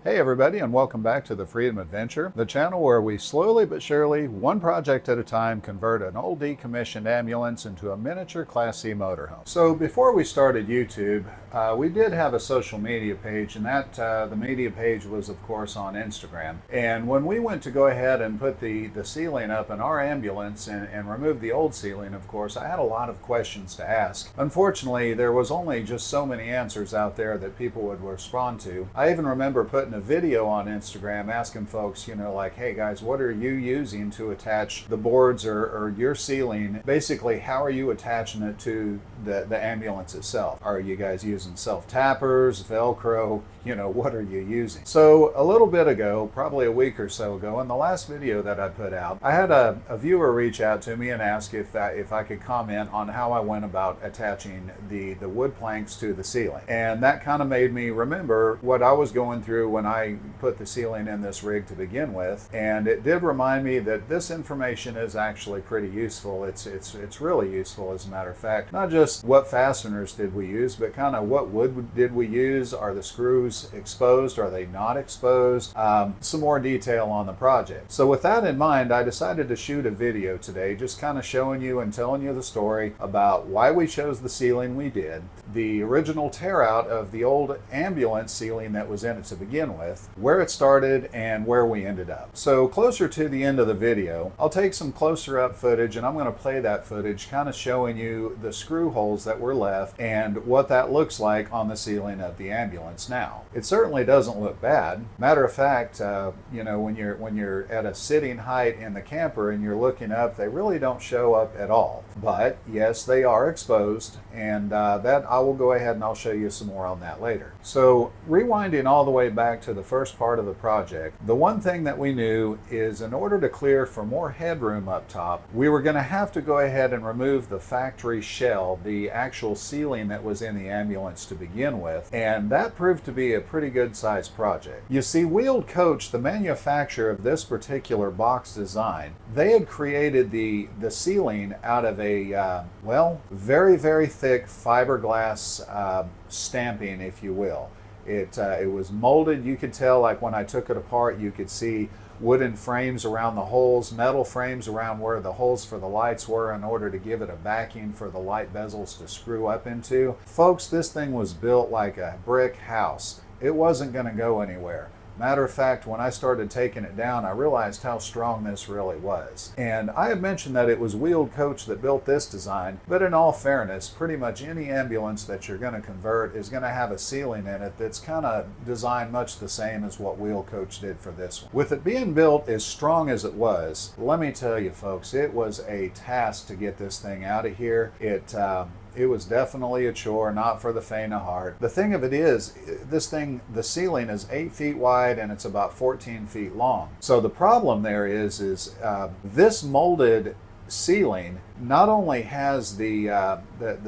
Hey everybody, and welcome back to the Freedom Adventure, the channel where we slowly but surely, one project at a time, convert an old decommissioned ambulance into a miniature Class C motorhome. So before we started YouTube, we did have a social media page, and the media page was of course on Instagram. And when we went to go ahead and put the ceiling up in our ambulance and remove the old ceiling, of course, I had a lot of questions to ask. Unfortunately, there was only just so many answers out there that people would respond to. I even remember putting a video on Instagram asking folks, like, hey guys, what are you using to attach the boards or your ceiling? Basically, how are you attaching it to the ambulance itself? Are you guys using self-tappers, Velcro? What are you using? So a little bit ago, probably a week or so ago, in the last video that I put out, I had a viewer reach out to me and ask if I could comment on how I went about attaching the wood planks to the ceiling. And that kind of made me remember what I was going through when I put the ceiling in this rig to begin with. And it did remind me that this information is actually pretty useful. It's really useful, as a matter of fact. Not just what fasteners did we use, but kind of what wood did we use? Are the screws exposed? Are they not exposed? Some more detail on the project. So with that in mind, I decided to shoot a video today, just kind of showing you and telling you the story about why we chose the ceiling we did, the original tear out of the old ambulance ceiling that was in it to begin with, where it started, and where we ended up. So closer to the end of the video, I'll take some closer up footage and I'm going to play that footage, kind of showing you the screw holes that were left and what that looks like on the ceiling of the ambulance now. It certainly doesn't look bad. Matter of fact, when you're at a sitting height in the camper and you're looking up, they really don't show up at all. But yes, they are exposed, and that I will go ahead and I'll show you some more on that later. So rewinding all the way back to the first part of the project, the one thing that we knew is in order to clear for more headroom up top, we were going to have to go ahead and remove the factory shell, the actual ceiling that was in the ambulance to begin with, and that proved to be a pretty good sized project. You see, Wheeled Coach, the manufacturer of this particular box design, they had created the ceiling out of a very, very thick fiberglass stamping, if you will. It was molded. You could tell, like when I took it apart, you could see wooden frames around the holes, metal frames around where the holes for the lights were in order to give it a backing for the light bezels to screw up into. Folks, this thing was built like a brick house. It wasn't going to go anywhere. Matter of fact, when I started taking it down, I realized how strong this really was. And I had mentioned that it was Wheeled Coach that built this design, but in all fairness, pretty much any ambulance that you're going to convert is going to have a ceiling in it that's kind of designed much the same as what Wheeled Coach did for this one. With it being built as strong as it was, let me tell you folks, it was a task to get this thing out of here. It was definitely a chore, not for the faint of heart. The thing of it is, this thing, the ceiling is 8 feet wide and it's about 14 feet long. So the problem there is this molded ceiling not only has the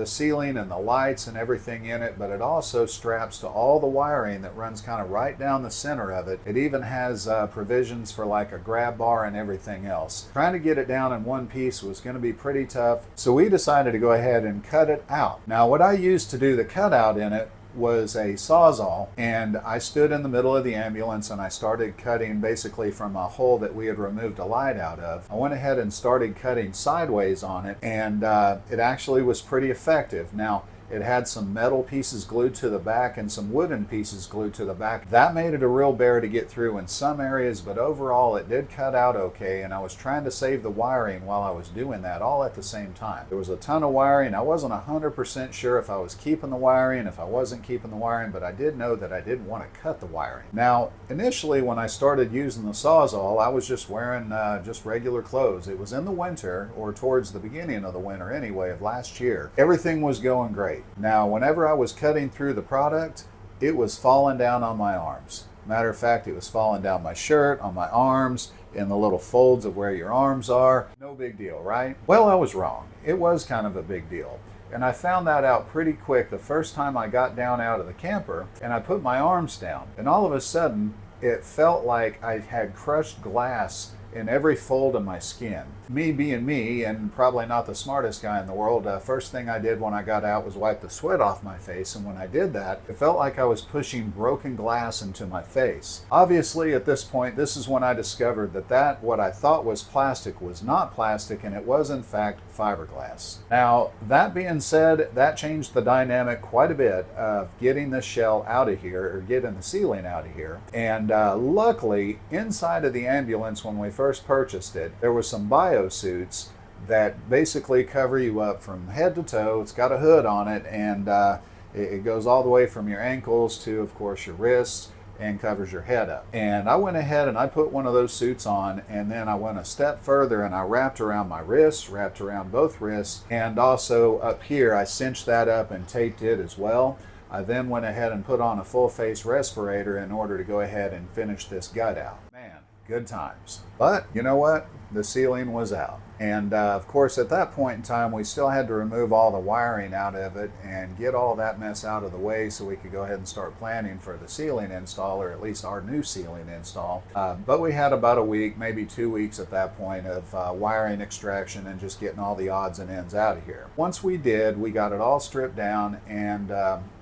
ceiling and the lights and everything in it, but it also straps to all the wiring that runs kind of right down the center of it. It even has provisions for like a grab bar and everything else. Trying to get it down in one piece was going to be pretty tough, so we decided to go ahead and cut it out. Now what I used to do the cutout in it was a Sawzall, and I stood in the middle of the ambulance and I started cutting basically from a hole that we had removed a light out of. I went ahead and started cutting sideways on it, and it actually was pretty effective. Now, it had some metal pieces glued to the back and some wooden pieces glued to the back. That made it a real bear to get through in some areas, but overall it did cut out okay, and I was trying to save the wiring while I was doing that all at the same time. There was a ton of wiring. I wasn't 100% sure if I was keeping the wiring, if I wasn't keeping the wiring, but I did know that I didn't want to cut the wiring. Now, initially when I started using the Sawzall, I was just wearing just regular clothes. It was in the winter, or towards the beginning of the winter anyway, of last year. Everything was going great. Now, whenever I was cutting through the product, it was falling down on my arms. Matter of fact, it was falling down my shirt, on my arms, in the little folds of where your arms are. No big deal, right? Well, I was wrong. It was kind of a big deal. And I found that out pretty quick the first time I got down out of the camper and I put my arms down. And all of a sudden, it felt like I had crushed glass in every fold of my skin. Me being me, and probably not the smartest guy in the world, first thing I did when I got out was wipe the sweat off my face, and when I did that, it felt like I was pushing broken glass into my face. Obviously, at this point, this is when I discovered that what I thought was plastic was not plastic, and it was in fact fiberglass. Now, that being said, that changed the dynamic quite a bit of getting the shell out of here, or getting the ceiling out of here. And luckily, inside of the ambulance when we first purchased it, there was some bio-suits that basically cover you up from head to toe. It's got a hood on it, and it goes all the way from your ankles to, of course, your wrists, and covers your head up. And I went ahead and I put one of those suits on, and then I went a step further and I wrapped around my wrists, wrapped around both wrists, and also up here I cinched that up and taped it as well. I then went ahead and put on a full face respirator in order to go ahead and finish this gut out. Man, good times. But you know what? The ceiling was out. And of course, at that point in time, we still had to remove all the wiring out of it and get all that mess out of the way so we could go ahead and start planning for the ceiling install, or at least our new ceiling install. But we had about a week, maybe 2 weeks at that point of wiring extraction and just getting all the odds and ends out of here. Once we did, we got it all stripped down and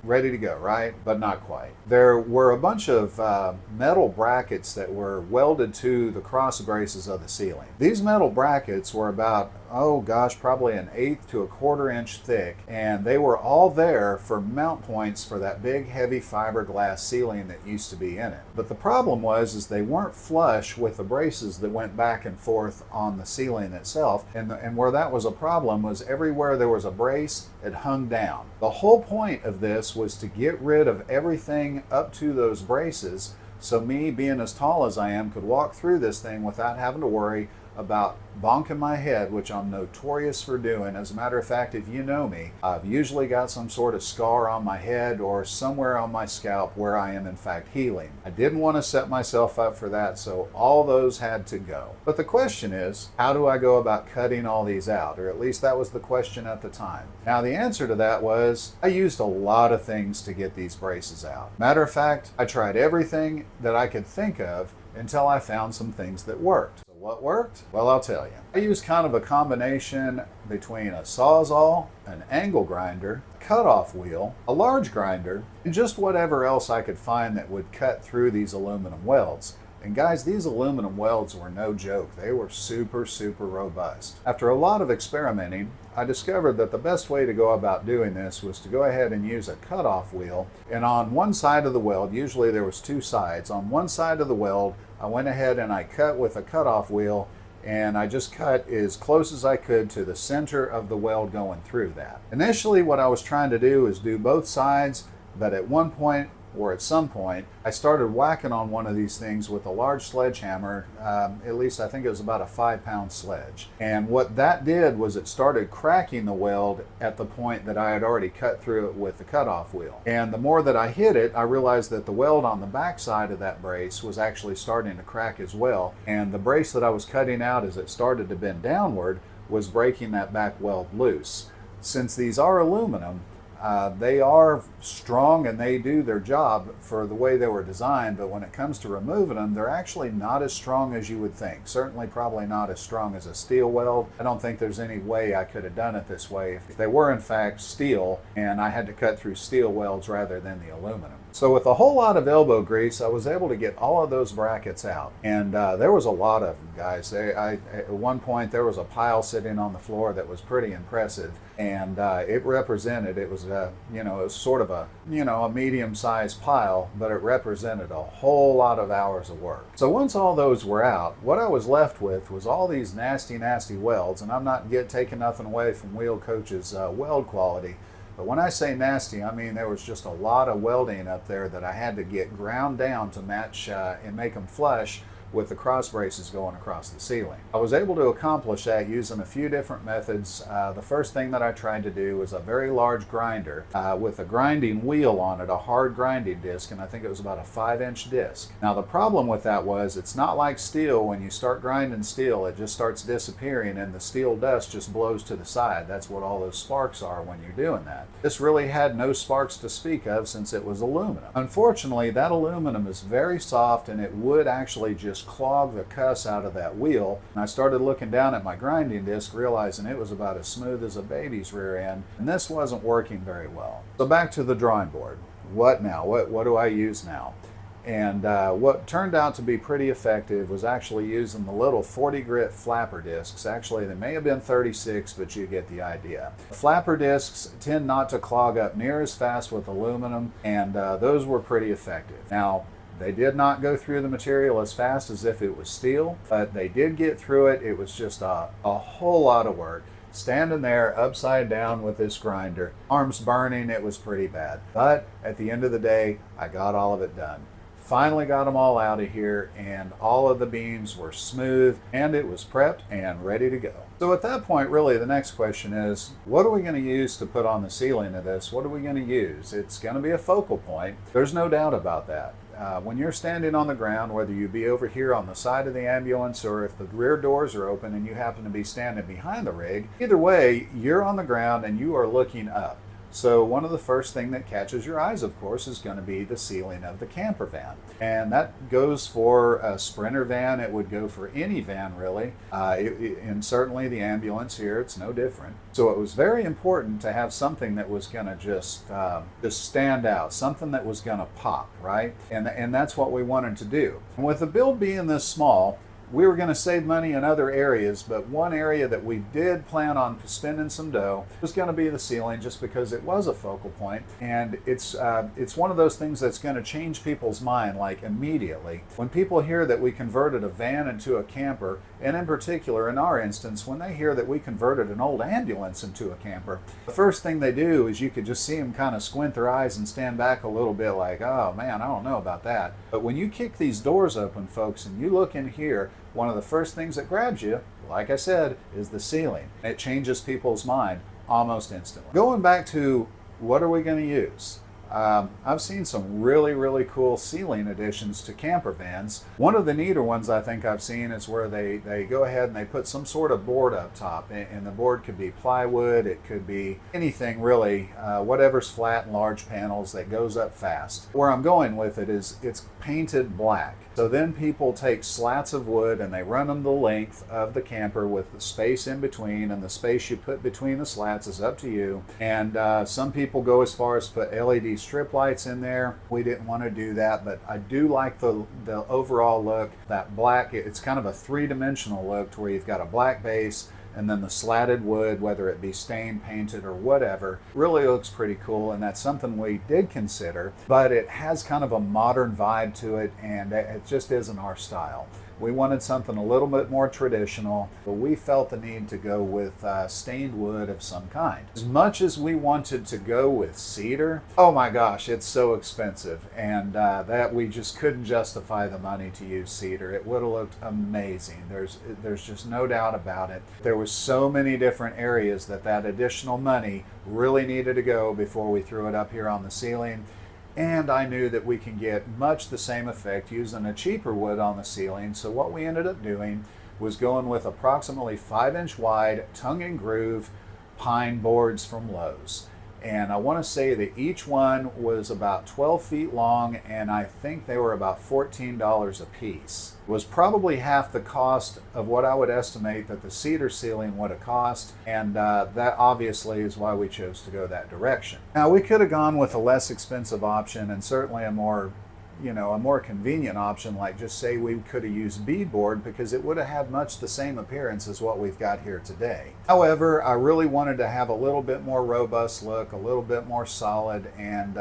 ready to go, right? But not quite. There were a bunch of metal brackets that were welded to the cross braces of the ceiling. These metal brackets were about, oh gosh, probably 1/8 to 1/4 inch thick, and they were all there for mount points for that big heavy fiberglass ceiling that used to be in it. But the problem was they weren't flush with the braces that went back and forth on the ceiling itself, and where that was a problem was everywhere there was a brace, it hung down. The whole point of this was to get rid of everything up to those braces, so me, being as tall as I am, could walk through this thing without having to worry about bonking my head, which I'm notorious for doing. As a matter of fact, if you know me, I've usually got some sort of scar on my head or somewhere on my scalp where I am in fact healing. I didn't want to set myself up for that, so all those had to go. But the question is, how do I go about cutting all these out? Or at least that was the question at the time. Now the answer to that was, I used a lot of things to get these braces out. Matter of fact, I tried everything that I could think of until I found some things that worked. What worked? Well, I'll tell you. I used kind of a combination between a Sawzall, an angle grinder, a cutoff wheel, a large grinder, and just whatever else I could find that would cut through these aluminum welds. And guys, these aluminum welds were no joke. They were super, super robust. After a lot of experimenting, I discovered that the best way to go about doing this was to go ahead and use a cutoff wheel. And on one side of the weld, usually there was 2 sides. On one side of the weld, I went ahead and I cut with a cutoff wheel, and I just cut as close as I could to the center of the weld going through that. Initially, what I was trying to do is do both sides, but at one point, or at some point, I started whacking on one of these things with a large sledgehammer. At least I think it was about a 5-pound sledge. And what that did was it started cracking the weld at the point that I had already cut through it with the cutoff wheel. And the more that I hit it, I realized that the weld on the back side of that brace was actually starting to crack as well. And the brace that I was cutting out as it started to bend downward was breaking that back weld loose. Since these are aluminum, they are strong and they do their job for the way they were designed, but when it comes to removing them, they're actually not as strong as you would think. Certainly probably not as strong as a steel weld. I don't think there's any way I could have done it this way if they were in fact steel and I had to cut through steel welds rather than the aluminum. So with a whole lot of elbow grease, I was able to get all of those brackets out. And there was a lot of them, guys. At one point, there was a pile sitting on the floor that was pretty impressive. And it represented, it was sort of a medium-sized pile, but it represented a whole lot of hours of work. So once all those were out, what I was left with was all these nasty, nasty welds. And I'm not taking nothing away from Wheel Coach's weld quality. But when I say nasty, I mean there was just a lot of welding up there that I had to get ground down to match and make them flush with the cross braces going across the ceiling. I was able to accomplish that using a few different methods. The first thing that I tried to do was a very large grinder with a grinding wheel on it, a hard grinding disc, and I think it was about a 5-inch disc. Now the problem with that was it's not like steel. When you start grinding steel, it just starts disappearing and the steel dust just blows to the side. That's what all those sparks are when you're doing that. This really had no sparks to speak of since it was aluminum. Unfortunately, that aluminum is very soft and it would actually just just clogged the cuss out of that wheel. And I started looking down at my grinding disc, realizing it was about as smooth as a baby's rear end, and this wasn't working very well. So back to the drawing board. What now? What do I use now? And what turned out to be pretty effective was actually using the little 40 grit flapper discs. Actually, they may have been 36, but you get the idea. Flapper discs tend not to clog up near as fast with aluminum, and those were pretty effective. Now, they did not go through the material as fast as if it was steel, but they did get through it. It was just a whole lot of work. Standing there upside down with this grinder, arms burning, it was pretty bad. But at the end of the day, I got all of it done. Finally got them all out of here, and all of the beams were smooth, and it was prepped and ready to go. So at that point, really, the next question is, what are we going to use to put on the ceiling of this? What are we going to use? It's going to be a focal point. There's no doubt about that. When you're standing on the ground, whether you be over here on the side of the ambulance or if the rear doors are open and you happen to be standing behind the rig, either way, you're on the ground and you are looking up. So one of the first thing that catches your eyes, of course, is going to be the ceiling of the camper van. And that goes for a Sprinter van. It would go for any van, really. And certainly the ambulance here, it's no different. So it was very important to have something that was going to just stand out, something that was going to pop, right? And that's what we wanted to do. And with the build being this small, we were going to save money in other areas, but one area that we did plan on spending some dough was going to be the ceiling, just because it was a focal point, and it's one of those things that's going to change people's mind like immediately. When people hear that we converted a van into a camper, and in particular in our instance, when they hear that we converted an old ambulance into a camper, the first thing they do is you could just see them kind of squint their eyes and stand back a little bit like, oh man, I don't know about that. But when you kick these doors open, folks, and you look in here, one of the first things that grabs you, like I said, is the ceiling. It changes people's mind almost instantly. Going back to what are we going to use? I've seen some really, really cool ceiling additions to camper vans. One of the neater ones I think I've seen is where they go ahead and they put some sort of board up top. And the board could be plywood, it could be anything really, whatever's flat and large panels that goes up fast. Where I'm going with it is it's painted black. So then people take slats of wood and they run them the length of the camper with the space in between, and the space you put between the slats is up to you. And some people go as far as put LED strip lights in there. We didn't want to do that, but I do like the overall look. That black, it's kind of a three-dimensional look to where you've got a black base and then the slatted wood, whether it be stained, painted, or whatever, really looks pretty cool, and that's something we did consider, but it has kind of a modern vibe to it, and it just isn't our style. We wanted something a little bit more traditional, but we felt the need to go with stained wood of some kind. As much as we wanted to go with cedar, oh my gosh, it's so expensive, and that we just couldn't justify the money to use cedar. It would have looked amazing. There's just no doubt about it. There was so many different areas that additional money really needed to go before we threw it up here on the ceiling. And I knew that we can get much the same effect using a cheaper wood on the ceiling. So what we ended up doing was going with approximately 5-inch wide tongue and groove pine boards from Lowe's. And I want to say that each one was about 12 feet long, and I think they were about $14 a piece. It was probably half the cost of what I would estimate that the cedar ceiling would have cost, and that obviously is why we chose to go that direction. Now, we could have gone with a less expensive option and certainly a more convenient option, like just say we could have used beadboard, because it would have had much the same appearance as what we've got here today. However, I really wanted to have a little bit more robust look, a little bit more solid, and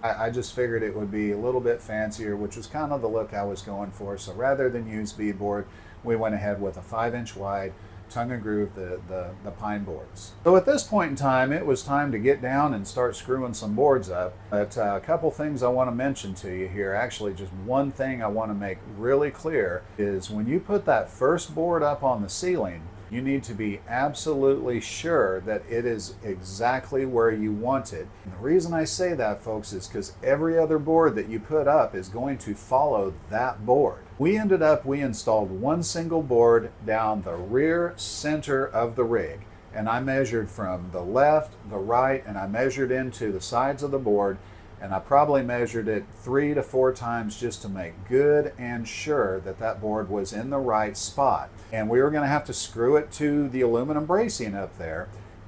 I just figured it would be a little bit fancier, which was kind of the look I was going for. So rather than use beadboard, we went ahead with a 5-inch wide tongue and groove, the pine boards. So at this point in time, it was time to get down and start screwing some boards up. But a couple things I want to mention to you here, actually just one thing I want to make really clear, is when you put that first board up on the ceiling, you need to be absolutely sure that it is exactly where you want it. And the reason I say that, folks, is because every other board that you put up is going to follow that board. We installed one single board down the rear center of the rig, and I measured from the left, the right, and I measured into the sides of the board, and I probably measured it 3 to 4 times just to make good and sure that that board was in the right spot. And we were going to have to screw it to the aluminum bracing up there,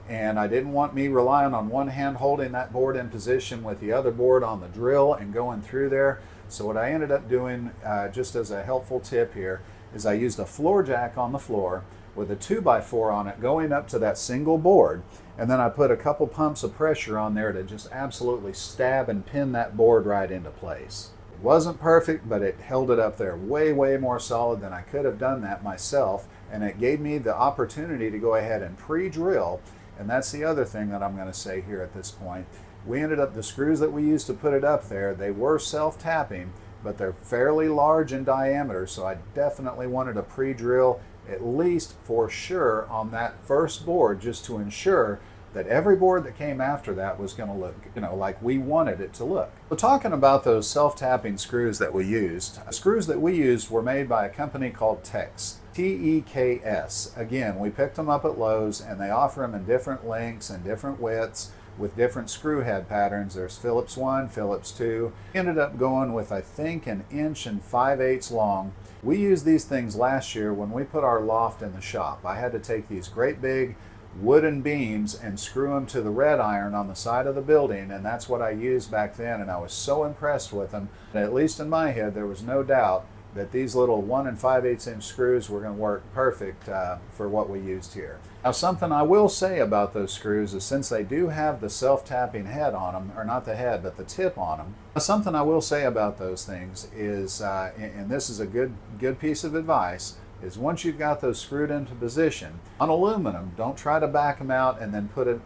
and I didn't want me relying on one hand holding that board in position with the other board on the drill and going through there. So what I ended up doing, just as a helpful tip here, is I used a floor jack on the floor with a 2x4 on it going up to that single board, and then I put a couple pumps of pressure on there to just absolutely stab and pin that board right into place. It wasn't perfect, but it held it up there way more solid than I could have done that myself, and it gave me the opportunity to go ahead and pre-drill. And that's the other thing that I'm going to say here at this point. We ended up, the screws that we used to put it up there, they were self-tapping, but they're fairly large in diameter, so I definitely wanted to pre-drill at least for sure on that first board, just to ensure that every board that came after that was going to look, like we wanted it to look. So talking about those self-tapping screws that we used, the screws that we used were made by a company called Teks. T-E-K-S. Again, we picked them up at Lowe's, and they offer them in different lengths and different widths with different screw head patterns. There's Phillips 1, Phillips 2. We ended up going with, I think, 1 5/8 inch long. We used these things last year when we put our loft in the shop. I had to take these great big wooden beams and screw them to the red iron on the side of the building, and that's what I used back then, and I was so impressed with them that, at least in my head, there was no doubt that these little 1 5/8 inch screws were going to work perfect for what we used here. Now, something I will say about those screws is, since they do have the self-tapping head on them, or not the head, but the tip on them, something I will say about those things is, and this is a good piece of advice, is once you've got those screwed into position on aluminum, don't try to back them out and then put it,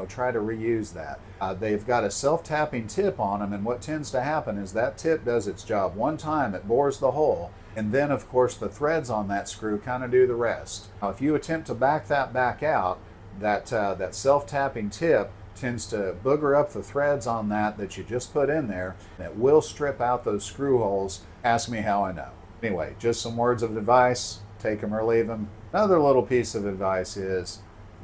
try to reuse that. They've got a self-tapping tip on them, and what tends to happen is that tip does its job one time, it bores the hole, and then of course the threads on that screw kind of do the rest. Now, if you attempt to back that back out, that self-tapping tip tends to booger up the threads on that you just put in there, and it will strip out those screw holes. Ask me how I know. Anyway, just some words of advice, take them or leave them. Another little piece of advice is,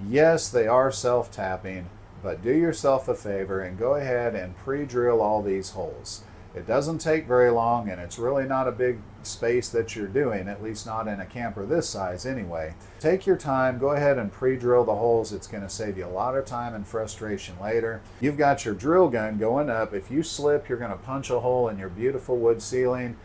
yes, they are self-tapping, but do yourself a favor and go ahead and pre-drill all these holes. It doesn't take very long, and it's really not a big space that you're doing, at least not in a camper this size anyway. Take your time, go ahead and pre-drill the holes. It's going to save you a lot of time and frustration later. You've got your drill gun going up. If you slip, you're going to punch a hole in your beautiful wood ceiling.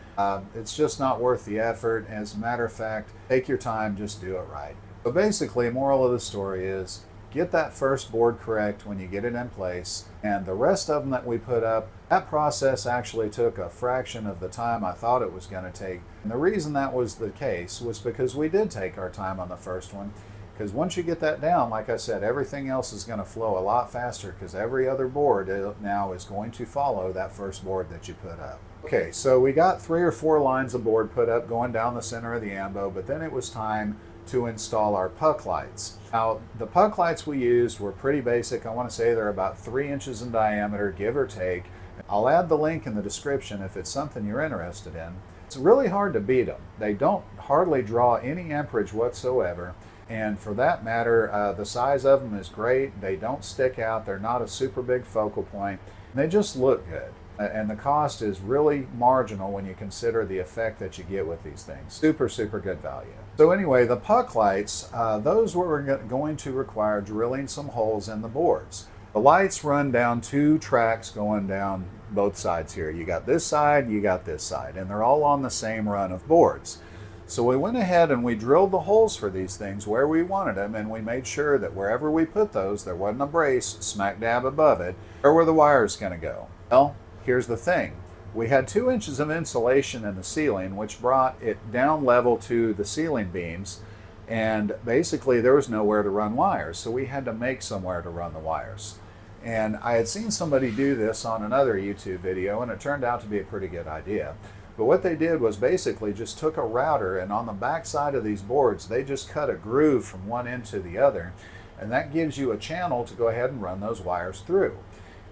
It's just not worth the effort. As a matter of fact, take your time, just do it right. But basically, moral of the story is, get that first board correct when you get it in place, and the rest of them that we put up, that process actually took a fraction of the time I thought it was going to take. And the reason that was the case was because we did take our time on the first one, because once you get that down, like I said, everything else is going to flow a lot faster, because every other board now is going to follow that first board that you put up. Okay, so we got 3 or 4 lines of board put up going down the center of the ambo, but then it was time to install our puck lights. Now, the puck lights we used were pretty basic. I want to say they're about 3 inches in diameter, give or take. I'll add the link in the description if it's something you're interested in. It's really hard to beat them. They don't hardly draw any amperage whatsoever, and for that matter, the size of them is great. They don't stick out. They're not a super big focal point. They just look good. And the cost is really marginal when you consider the effect that you get with these things. Super good value. So anyway, the puck lights, those were going to require drilling some holes in the boards. The lights run down 2 tracks going down both sides here. You got this side, you got this side, and they're all on the same run of boards. So we went ahead and we drilled the holes for these things where we wanted them, and we made sure that wherever we put those, there wasn't a brace smack dab above it. Where were the wires going to go? Well, here's the thing. We had 2 inches of insulation in the ceiling, which brought it down level to the ceiling beams, and basically there was nowhere to run wires, so we had to make somewhere to run the wires. And I had seen somebody do this on another YouTube video, and it turned out to be a pretty good idea. But what they did was basically just took a router, and on the back side of these boards, they just cut a groove from one end to the other, and that gives you a channel to go ahead and run those wires through.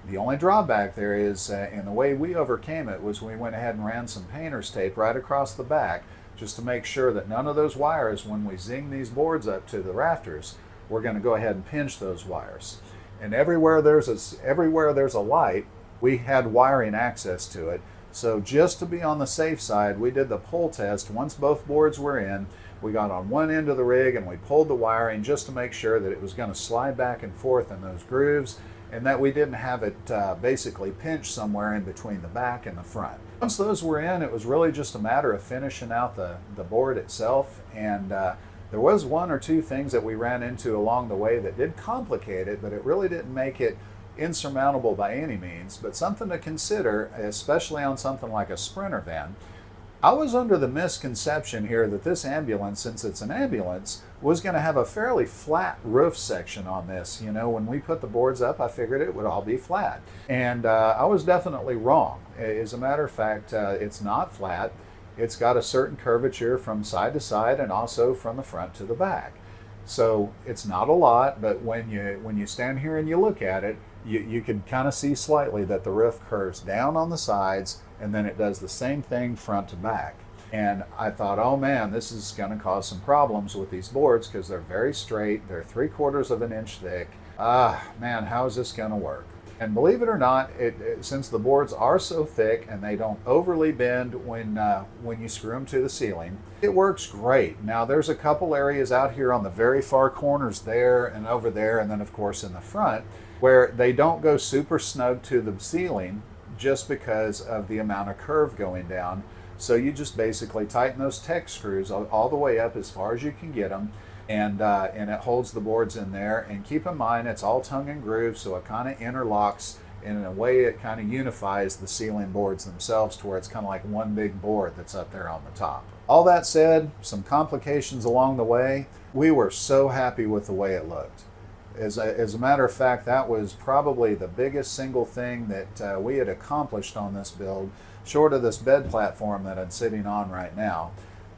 The only drawback there is, and the way we overcame it, was we went ahead and ran some painter's tape right across the back, just to make sure that none of those wires, when we zing these boards up to the rafters, we're going to go ahead and pinch those wires. And everywhere there's a light, we had wiring access to it. So just to be on the safe side, we did the pull test. Once both boards were in, we got on one end of the rig and we pulled the wiring just to make sure that it was going to slide back and forth in those grooves, and that we didn't have it basically pinched somewhere in between the back and the front. Once those were in, it was really just a matter of finishing out the board itself, and there was one or two things that we ran into along the way that did complicate it, but it really didn't make it insurmountable by any means, but something to consider, especially on something like a Sprinter van. I was under the misconception here that this ambulance, since it's an ambulance, was going to have a fairly flat roof section on this. You know, when we put the boards up, I figured it would all be flat. And I was definitely wrong. As a matter of fact, it's not flat. It's got a certain curvature from side to side and also from the front to the back. So it's not a lot, but when you stand here and you look at it, you can kind of see slightly that the roof curves down on the sides, and then it does the same thing front to back. And I thought, oh man, this is going to cause some problems with these boards because they're very straight. They're 3/4 of an inch thick. Man, how is this going to work? And believe it or not, since the boards are so thick and they don't overly bend when you screw them to the ceiling, it works great. Now there's a couple areas out here on the very far corners there and over there, and then of course in the front, where they don't go super snug to the ceiling just because of the amount of curve going down. So you just basically tighten those Tech screws all the way up as far as you can get them, and it holds the boards in there. And keep in mind, it's all tongue and groove, so it kind of interlocks, and in a way it kind of unifies the ceiling boards themselves to where it's kind of like one big board that's up there on the top. All that said, some complications along the way. We were so happy with the way it looked. As a matter of fact, that was probably the biggest single thing that we had accomplished on this build, short of this bed platform that I'm sitting on right now,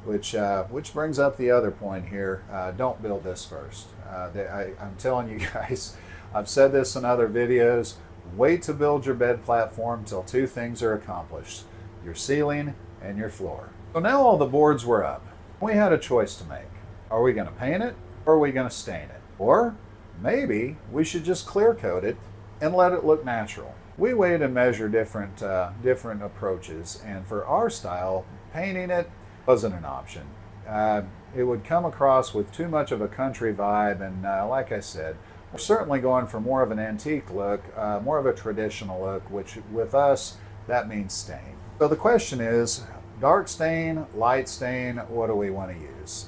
which brings up the other point here. Don't build this first. I'm telling you guys, I've said this in other videos, wait to build your bed platform till two things are accomplished: your ceiling and your floor. So now all the boards were up. We had a choice to make. Are we going to paint it, or are we going to stain it? Or maybe we should just clear coat it and let it look natural. We weighed and measured different approaches, and for our style, painting it wasn't an option. It would come across with too much of a country vibe, and like I said, we're certainly going for more of an antique look, more of a traditional look, which with us, that means stain. So the question is, dark stain, light stain, what do we want to use?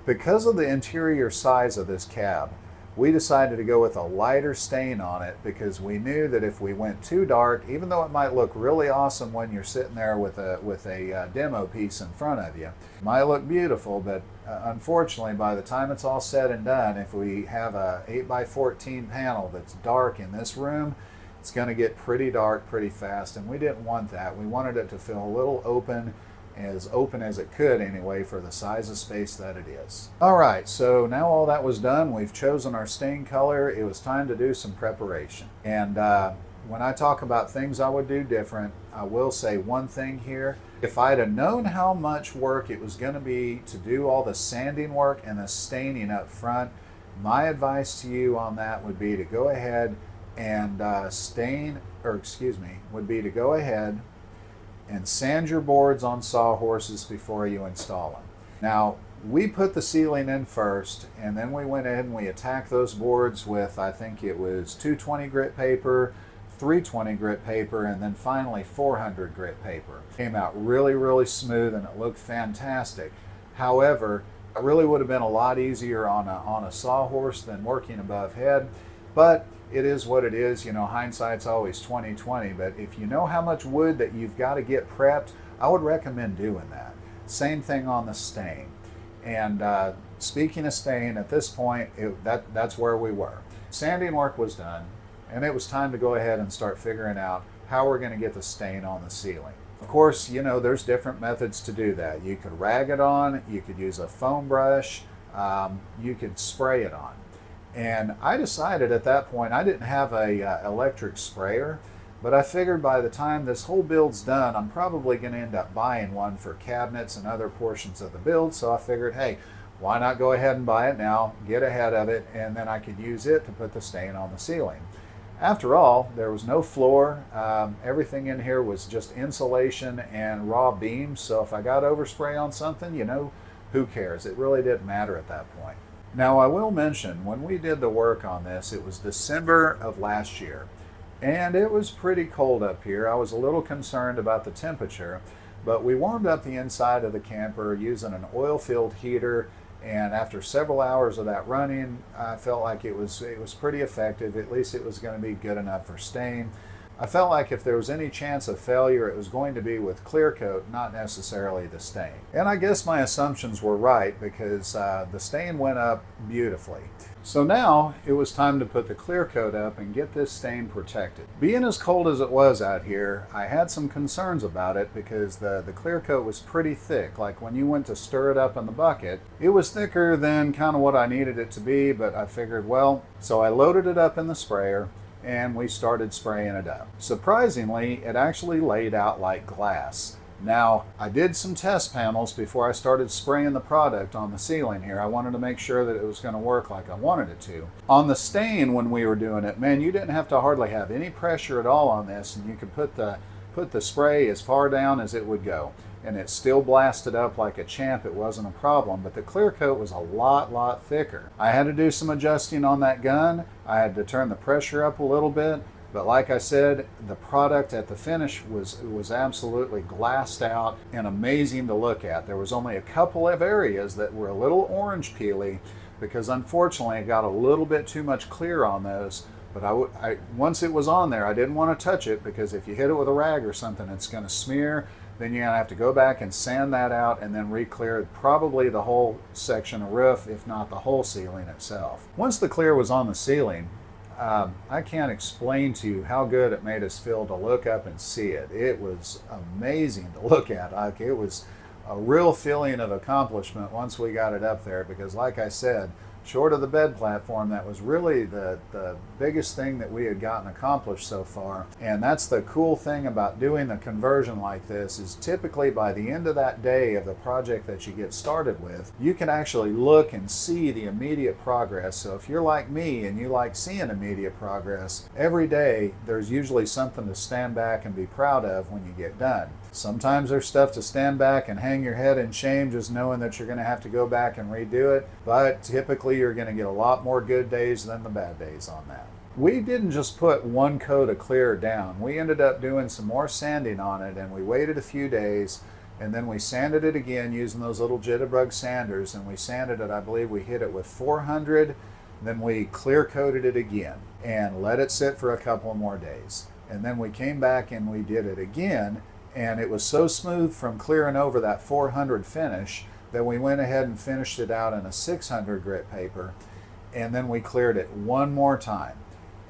Because of the interior size of this cab, we decided to go with a lighter stain on it because we knew that if we went too dark, even though it might look really awesome when you're sitting there with a demo piece in front of you, it might look beautiful, but unfortunately by the time it's all said and done, if we have a 8x14 panel that's dark in this room, it's going to get pretty dark pretty fast, and we didn't want that. We wanted it to feel a little open as it could anyway, for the size of space that it is. All right, so now all that was done, we've chosen our stain color. It was time to do some preparation. And when I talk about things I would do different, I will say one thing here. If I'd have known how much work it was going to be to do all the sanding work and the staining up front, my advice to you on that would be to go ahead and go ahead and sand your boards on sawhorses before you install them. Now, we put the ceiling in first, and then we went ahead and we attacked those boards with, I think it was 220 grit paper, 320 grit paper, and then finally 400 grit paper. Came out really, really smooth, and it looked fantastic. However, it really would have been a lot easier on a sawhorse than working above head, but it is what it is. You know, hindsight's always 20/20, but if you know how much wood that you've got to get prepped, I would recommend doing that. Same thing on the stain. And speaking of stain, at this point, that's where we were. Sanding work was done, and it was time to go ahead and start figuring out how we're going to get the stain on the ceiling. Of course, you know, there's different methods to do that. You could rag it on, you could use a foam brush, you could spray it on. And I decided at that point, I didn't have a electric sprayer, but I figured by the time this whole build's done, I'm probably going to end up buying one for cabinets and other portions of the build. So I figured, hey, why not go ahead and buy it now, get ahead of it, and then I could use it to put the stain on the ceiling. After all, there was no floor. Everything in here was just insulation and raw beams. So if I got overspray on something, who cares? It really didn't matter at that point. Now, I will mention, when we did the work on this, it was December of last year, and it was pretty cold up here. I was a little concerned about the temperature, but we warmed up the inside of the camper using an oil-filled heater, and after several hours of that running, I felt like it was pretty effective. At least it was going to be good enough for stain. I felt like if there was any chance of failure, it was going to be with clear coat, not necessarily the stain. And I guess my assumptions were right, because the stain went up beautifully. So now it was time to put the clear coat up and get this stain protected. Being as cold as it was out here, I had some concerns about it because the clear coat was pretty thick. Like when you went to stir it up in the bucket, it was thicker than kind of what I needed it to be, but I figured, well, so I loaded it up in the sprayer and we started spraying it up. Surprisingly, it actually laid out like glass. Now, I did some test panels before I started spraying the product on the ceiling here. I wanted to make sure that it was going to work like I wanted it to. On the stain, when we were doing it, man, you didn't have to hardly have any pressure at all on this, and you could put the spray as far down as it would go. And it still blasted up like a champ. It wasn't a problem, but the clear coat was a lot thicker. I had to do some adjusting on that gun. I had to turn the pressure up a little bit, but like I said, the product at the finish was absolutely glassed out and amazing to look at. There was only a couple of areas that were a little orange peely because unfortunately it got a little bit too much clear on those. But once it was on there, I didn't want to touch it because if you hit it with a rag or something, it's going to smear. Then you're going to have to go back and sand that out and then re-clear probably the whole section of roof, if not the whole ceiling itself. Once the clear was on the ceiling, I can't explain to you how good it made us feel to look up and see it. It was amazing to look at. Like, it was a real feeling of accomplishment once we got it up there because, like I said, short of the bed platform, that was really the biggest thing that we had gotten accomplished so far. And that's the cool thing about doing the conversion like this, is typically by the end of that day of the project that you get started with, you can actually look and see the immediate progress. So if you're like me and you like seeing immediate progress, every day there's usually something to stand back and be proud of when you get done. Sometimes there's stuff to stand back and hang your head in shame just knowing that you're going to have to go back and redo it, but typically you're going to get a lot more good days than the bad days on that. We didn't just put one coat of clear down. We ended up doing some more sanding on it, and we waited a few days, and then we sanded it again using those little jitterbug sanders, and we sanded it, I believe we hit it with 400, then we clear coated it again and let it sit for a couple more days. And then we came back and we did it again, and it was so smooth from clearing over that 400 finish that we went ahead and finished it out in a 600 grit paper, and then we cleared it one more time.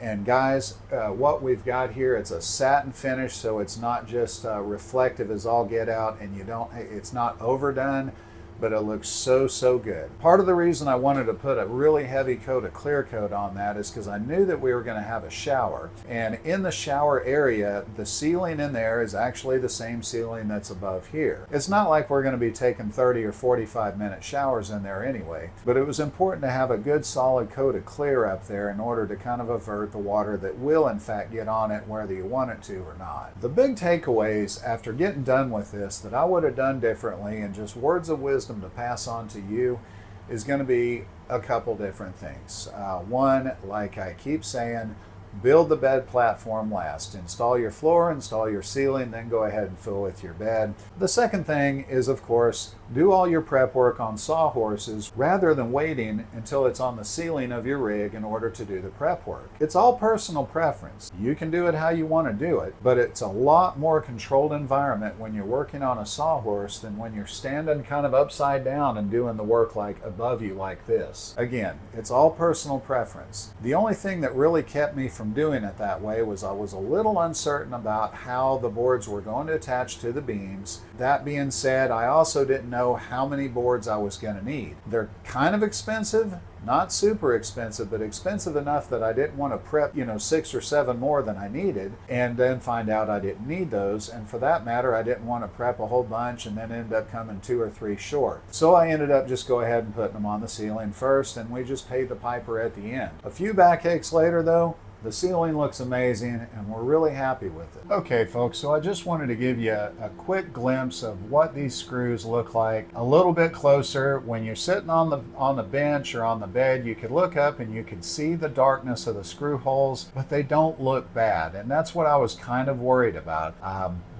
And guys, what we've got here, it's a satin finish, so it's not just reflective as all get out, and it's not overdone, but it looks so good. Part of the reason I wanted to put a really heavy coat of clear coat on that is because I knew that we were going to have a shower, and in the shower area, the ceiling in there is actually the same ceiling that's above here. It's not like we're going to be taking 30 or 45 minute showers in there anyway, but it was important to have a good solid coat of clear up there in order to kind of avert the water that will in fact get on it whether you want it to or not. The big takeaways after getting done with this that I would have done differently, and just words of wisdom to pass on to you, is going to be a couple different things. One, like I keep saying, build the bed platform last. Install your floor, install your ceiling, then go ahead and fill with your bed. The second thing is, of course, do all your prep work on sawhorses rather than waiting until it's on the ceiling of your rig in order to do the prep work. It's all personal preference. You can do it how you want to do it, but it's a lot more controlled environment when you're working on a sawhorse than when you're standing kind of upside down and doing the work like above you like this. Again, it's all personal preference. The only thing that really kept me from doing it that way was I was a little uncertain about how the boards were going to attach to the beams. That being said, I also didn't know how many boards I was going to need. They're kind of expensive, not super expensive, but expensive enough that I didn't want to prep, 6 or 7 more than I needed and then find out I didn't need those. And for that matter, I didn't want to prep a whole bunch and then end up coming 2 or 3 short. So I ended up just go ahead and putting them on the ceiling first, and we just paid the piper at the end. A few backaches later though, The ceiling looks amazing and we're really happy with it. Okay folks, so I just wanted to give you a quick glimpse of what these screws look like a little bit closer. When you're sitting on the bench or on the bed, you could look up and you could see the darkness of the screw holes, but they don't look bad. And that's what I was kind of worried about.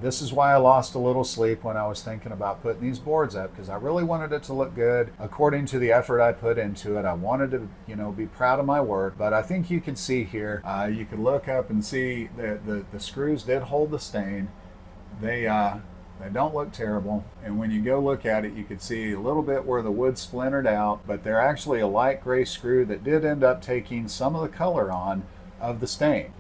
This is why I lost a little sleep when I was thinking about putting these boards up, because I really wanted it to look good according to the effort I put into it. I wanted to, be proud of my work. But I think you can see here, you can look up and see that the screws did hold the stain. They don't look terrible. And when you go look at it, you can see a little bit where the wood splintered out, but they're actually a light gray screw that did end up taking some of the color on of the stain.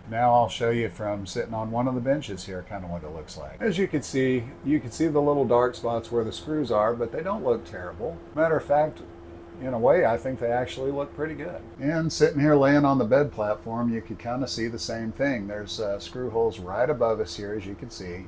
Now I'll show you from sitting on one of the benches here kind of what it looks like. As you can see the little dark spots where the screws are, but they don't look terrible. Matter of fact, in a way, I think they actually look pretty good. And sitting here laying on the bed platform, you could kind of see the same thing. There's screw holes right above us here, as you can see.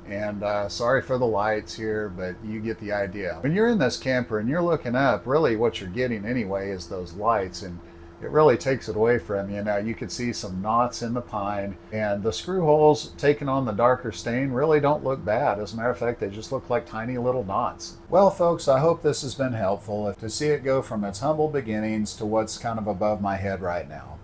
And sorry for the lights here, but you get the idea. When you're in this camper and you're looking up, really what you're getting anyway is those lights, and it really takes it away from you. Now you can see some knots in the pine, and the screw holes taking on the darker stain really don't look bad. As a matter of fact, they just look like tiny little knots. Well folks, I hope this has been helpful to see it go from its humble beginnings to what's kind of above my head right now.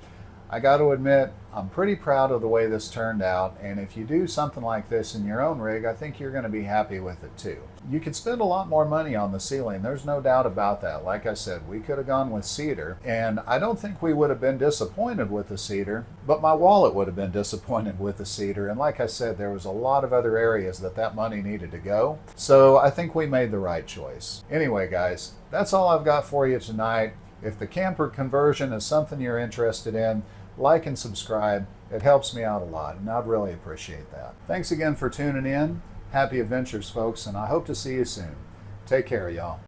I got to admit, I'm pretty proud of the way this turned out, and if you do something like this in your own rig, I think you're going to be happy with it too. You could spend a lot more money on the ceiling, there's no doubt about that. Like I said, we could have gone with cedar, and I don't think we would have been disappointed with the cedar, but my wallet would have been disappointed with the cedar, and like I said, there was a lot of other areas that money needed to go, so I think we made the right choice. Anyway guys, that's all I've got for you tonight. If the camper conversion is something you're interested in, like and subscribe. It helps me out a lot, and I'd really appreciate that. Thanks again for tuning in. Happy adventures, folks, and I hope to see you soon. Take care, y'all.